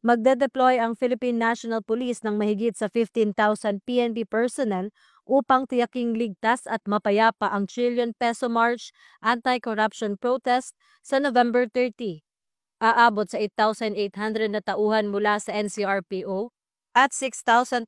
Magde-deploy ang Philippine National Police ng mahigit sa 15,000 PNP personnel upang tiyaking ligtas at mapayapa ang trillion peso March anti-corruption protest sa November 30. Aabot sa 8,800 na tauhan mula sa NCRPO at 6,200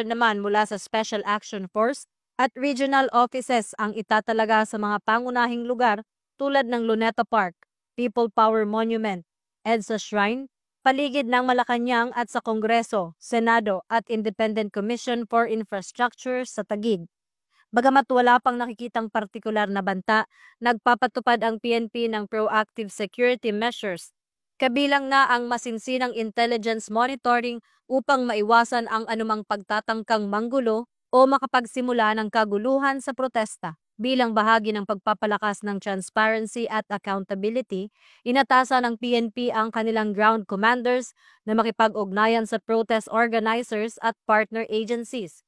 naman mula sa Special Action Force at regional offices ang itatalaga sa mga pangunahing lugar tulad ng Luneta Park, People Power Monument, EDSA Shrine, paligid ng Malacanang at sa Kongreso, Senado at Independent Commission for Infrastructure sa Taguig. Bagamat wala pang nakikitang partikular na banta, nagpapatupad ang PNP ng proactive security measures. Kabilang na ang masinsinang intelligence monitoring upang maiwasan ang anumang pagtatangkang manggulo o makapagsimula ng kaguluhan sa protesta. Bilang bahagi ng pagpapalakas ng transparency at accountability, inatasan ng PNP ang kanilang ground commanders na makipag-ugnayan sa protest organizers at partner agencies.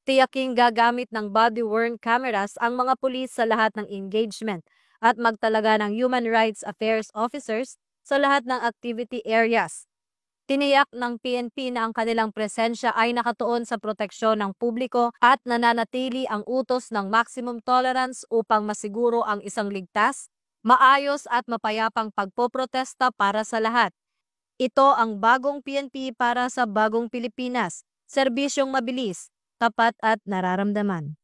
Tiyaking gagamit ng body-worn cameras ang mga pulis sa lahat ng engagement at magtalaga ng human rights affairs officers sa lahat ng activity areas. Tiniyak ng PNP na ang kanilang presensya ay nakatuon sa proteksyon ng publiko at nananatili ang utos ng maximum tolerance upang masiguro ang isang ligtas, maayos at mapayapang pagpoprotesta para sa lahat. Ito ang bagong PNP para sa bagong Pilipinas, serbisyong mabilis, tapat at nararamdaman.